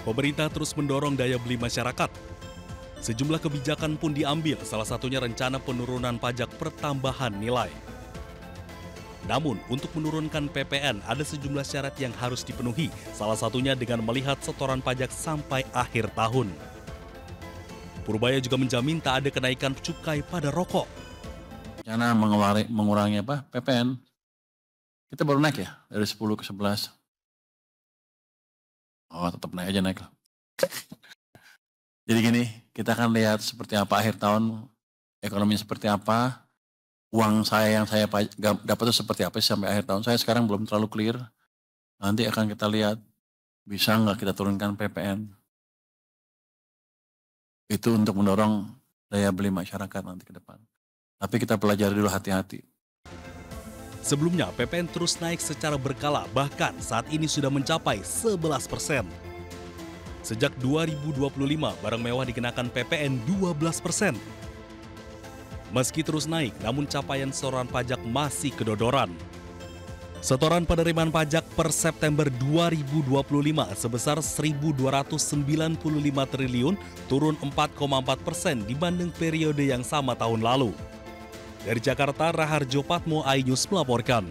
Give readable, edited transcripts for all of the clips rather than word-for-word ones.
Pemerintah terus mendorong daya beli masyarakat. Sejumlah kebijakan pun diambil, salah satunya rencana penurunan pajak pertambahan nilai. Namun, untuk menurunkan PPN ada sejumlah syarat yang harus dipenuhi, salah satunya dengan melihat setoran pajak sampai akhir tahun. Purbaya juga menjamin tak ada kenaikan cukai pada rokok. Rencana mengurangi PPN, kita baru naik ya, dari 10 ke 11. Oh, tetap naik aja naik. Jadi gini, kita akan lihat seperti apa akhir tahun, ekonominya seperti apa, uang yang saya dapat itu seperti apa sampai akhir tahun. Saya sekarang belum terlalu clear, nanti akan kita lihat bisa nggak kita turunkan PPN. Itu untuk mendorong daya beli masyarakat nanti ke depan. Tapi kita pelajari dulu hati-hati. Sebelumnya, PPN terus naik secara berkala, bahkan saat ini sudah mencapai 11%. Sejak 2025, barang mewah dikenakan PPN 12%. Meski terus naik, namun capaian setoran pajak masih kedodoran. Setoran penerimaan pajak per September 2025 sebesar 1.295 triliun, turun 4,4% dibanding periode yang sama tahun lalu. Dari Jakarta, Raharjo Patmo, iNews melaporkan.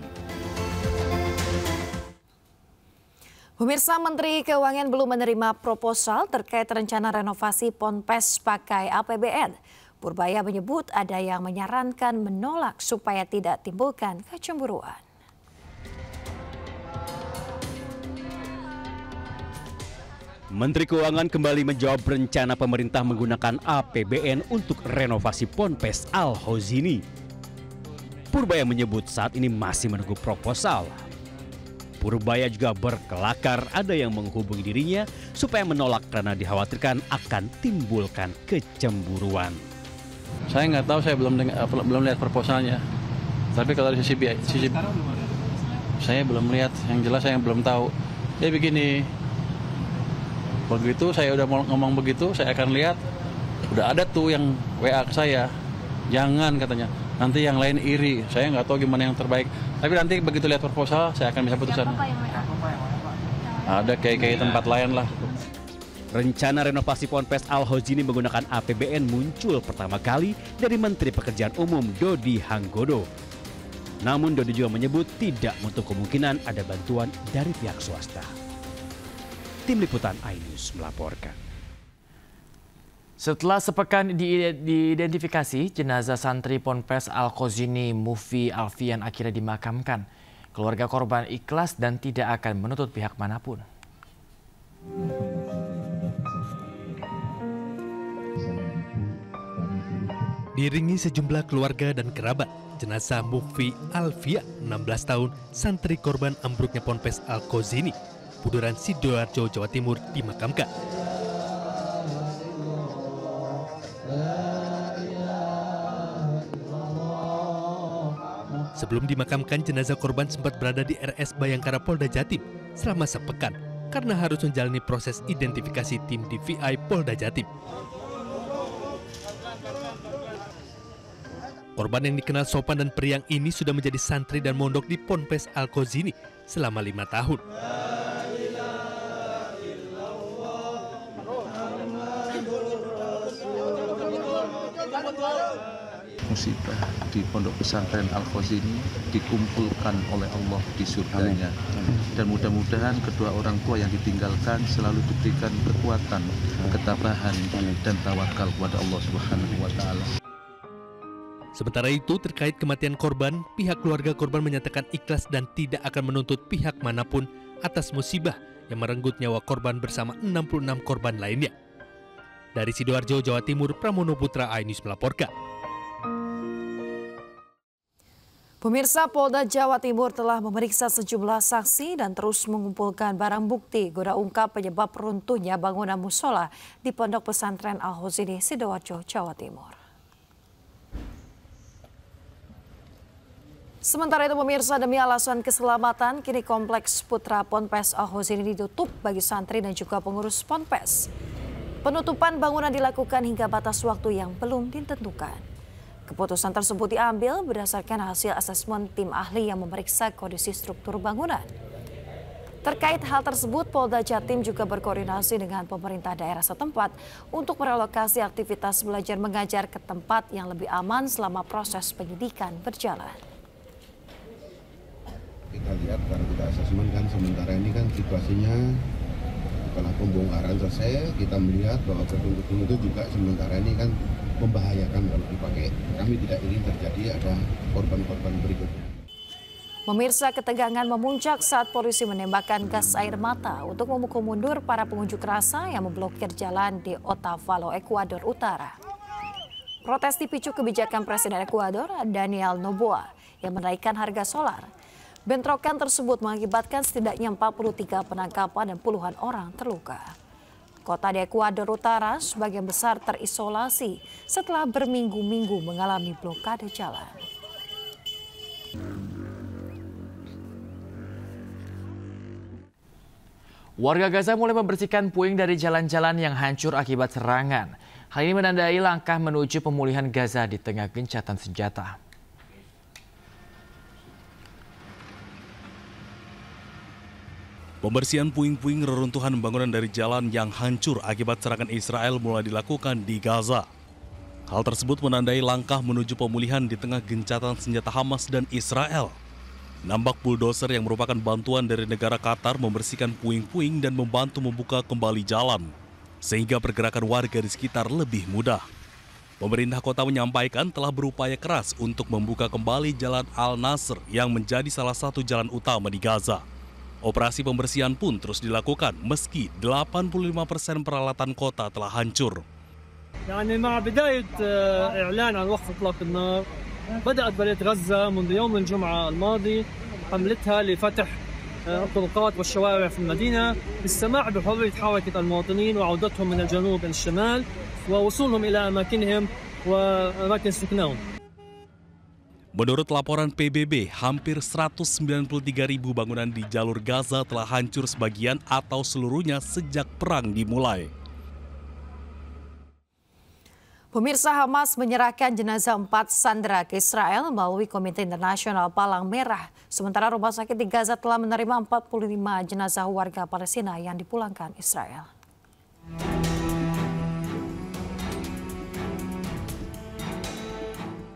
Pemirsa, Menteri Keuangan belum menerima proposal terkait rencana renovasi Ponpes pakai APBN. Purbaya menyebut ada yang menyarankan menolak supaya tidak timbulkan kecemburuan. Menteri Keuangan kembali menjawab rencana pemerintah menggunakan APBN untuk renovasi Ponpes Al-Hozini. Purbaya menyebut saat ini masih menunggu proposal. Purbaya juga berkelakar ada yang menghubungi dirinya supaya menolak karena dikhawatirkan akan timbulkan kecemburuan. Saya nggak tahu, saya belum lihat proposalnya. Tapi kalau dari sisi saya belum lihat, yang jelas saya belum tahu. Jadi begini, begitu saya udah mau ngomong begitu, saya akan lihat. Udah ada tuh yang WA ke saya, jangan katanya. Nanti yang lain iri, saya nggak tahu gimana yang terbaik. Tapi nanti begitu lihat proposal, saya akan bisa putuskan. Ada kayak tempat lain lah. Rencana renovasi Ponpes Al-Hozini menggunakan APBN muncul pertama kali dari Menteri Pekerjaan Umum Dodi Hanggodo. Namun Dodi juga menyebut tidak menutup kemungkinan ada bantuan dari pihak swasta. Tim Liputan iNews melaporkan. Setelah sepekan diidentifikasi, jenazah santri Ponpes Al-Hozini Mufi Alfian akhirnya dimakamkan. Keluarga korban ikhlas dan tidak akan menuntut pihak manapun. Diiringi sejumlah keluarga dan kerabat, jenazah Mufi Alfian, 16 tahun, santri korban ambruknya Ponpes Al-Hozini, Buduran Sidoarjo, Jawa Timur, dimakamkan. Sebelum dimakamkan, jenazah korban sempat berada di RS Bayangkara Polda Jatim selama sepekan karena harus menjalani proses identifikasi tim DVI Polda Jatim. Korban yang dikenal sopan dan periang ini sudah menjadi santri dan mondok di Ponpes Al-Hozini selama 5 tahun. Musibah di Pondok Pesantren Al-Hozini dikumpulkan oleh Allah di surganya. Dan mudah-mudahan kedua orang tua yang ditinggalkan selalu diberikan kekuatan, ketabahan, dan tawakal kepada Allah Subhanahu wa Ta'ala. Sementara itu, terkait kematian korban, pihak keluarga korban menyatakan ikhlas dan tidak akan menuntut pihak manapun atas musibah yang merenggut nyawa korban bersama 66 korban lainnya. Dari Sidoarjo, Jawa Timur, Pramono Putra, iNews melaporkan. Pemirsa, Polda Jawa Timur telah memeriksa sejumlah saksi dan terus mengumpulkan barang bukti guna ungkap penyebab runtuhnya bangunan musola di Pondok Pesantren Al-Hozini, Sidoarjo, Jawa Timur. Sementara itu pemirsa, demi alasan keselamatan, kini kompleks Putra Ponpes Al-Hozini ditutup bagi santri dan juga pengurus Ponpes. Penutupan bangunan dilakukan hingga batas waktu yang belum ditentukan. Keputusan tersebut diambil berdasarkan hasil asesmen tim ahli yang memeriksa kondisi struktur bangunan. Terkait hal tersebut, Polda Jatim juga berkoordinasi dengan pemerintah daerah setempat untuk merelokasi aktivitas belajar mengajar ke tempat yang lebih aman selama proses penyidikan berjalan. Kita lihat karena kita asesmen kan sementara ini kan situasinya setelah pembongkaran selesai, kita melihat bahwa gedung-gedung itu juga sementara ini kan membahayakan kalau dipakai. Kami tidak ingin terjadi ada korban-korban berikutnya. Pemirsa, ketegangan memuncak saat polisi menembakkan gas air mata untuk memukul mundur para pengunjuk rasa yang memblokir jalan di Otavalo, Ekuador Utara. Protes dipicu kebijakan Presiden Ekuador, Daniel Noboa, yang menaikkan harga solar. Bentrokan tersebut mengakibatkan setidaknya 43 penangkapan dan puluhan orang terluka. Kota di Ekuador Utara sebagian besar terisolasi setelah berminggu-minggu mengalami blokade jalan. Warga Gaza mulai membersihkan puing dari jalan-jalan yang hancur akibat serangan. Hal ini menandai langkah menuju pemulihan Gaza di tengah gencatan senjata. Pembersihan puing-puing reruntuhan bangunan dari jalan yang hancur akibat serangan Israel mulai dilakukan di Gaza. Hal tersebut menandai langkah menuju pemulihan di tengah gencatan senjata Hamas dan Israel. Nampak bulldozer yang merupakan bantuan dari negara Qatar membersihkan puing-puing dan membantu membuka kembali jalan, sehingga pergerakan warga di sekitar lebih mudah. Pemerintah kota menyampaikan telah berupaya keras untuk membuka kembali Jalan Al-Nasr yang menjadi salah satu jalan utama di Gaza. Operasi pembersihan pun terus dilakukan meski 85% peralatan kota telah hancur. يعني مع بداية إعلان عن وقف إطلاق النار بدأت بلدية غزة منذ يوم الجمعة الماضي حملتها لفتح الطرقات والشوارع في المدينة للسماح بحرية حركة المواطنين وعودتهم من الجنوب إلى الشمال ووصولهم إلى أماكنهم وأماكن سكنهم. Menurut laporan PBB, hampir 193.000 bangunan di jalur Gaza telah hancur sebagian atau seluruhnya sejak perang dimulai. Pemirsa, Hamas menyerahkan jenazah 4 sandera ke Israel melalui Komite Internasional Palang Merah. Sementara rumah sakit di Gaza telah menerima 45 jenazah warga Palestina yang dipulangkan Israel.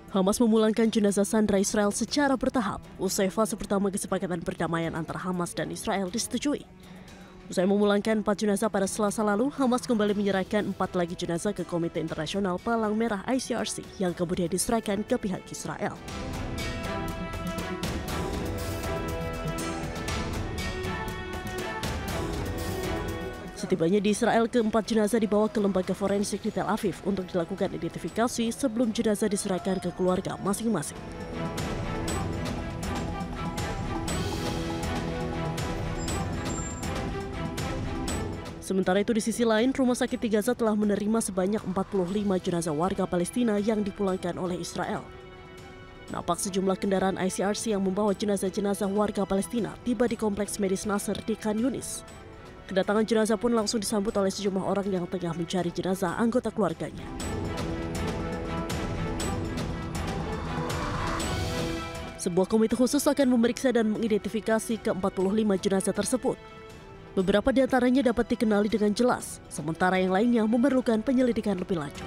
Hamas memulangkan jenazah sandera Israel secara bertahap usai fase pertama kesepakatan perdamaian antara Hamas dan Israel disetujui. Usai memulangkan 4 jenazah pada Selasa lalu, Hamas kembali menyerahkan 4 lagi jenazah ke Komite Internasional Palang Merah ICRC yang kemudian diserahkan ke pihak Israel. Setibanya di Israel, ke-4 jenazah dibawa ke lembaga forensik di Tel Aviv untuk dilakukan identifikasi sebelum jenazah diserahkan ke keluarga masing-masing. Sementara itu di sisi lain, rumah sakit di Gaza telah menerima sebanyak 45 jenazah warga Palestina yang dipulangkan oleh Israel. Nampak sejumlah kendaraan ICRC yang membawa jenazah-jenazah warga Palestina tiba di kompleks medis Nasr di Khan Yunis. Kedatangan jenazah pun langsung disambut oleh sejumlah orang yang tengah mencari jenazah anggota keluarganya. Sebuah komite khusus akan memeriksa dan mengidentifikasi ke-45 jenazah tersebut. Beberapa di antaranya dapat dikenali dengan jelas, sementara yang lainnya memerlukan penyelidikan lebih lanjut.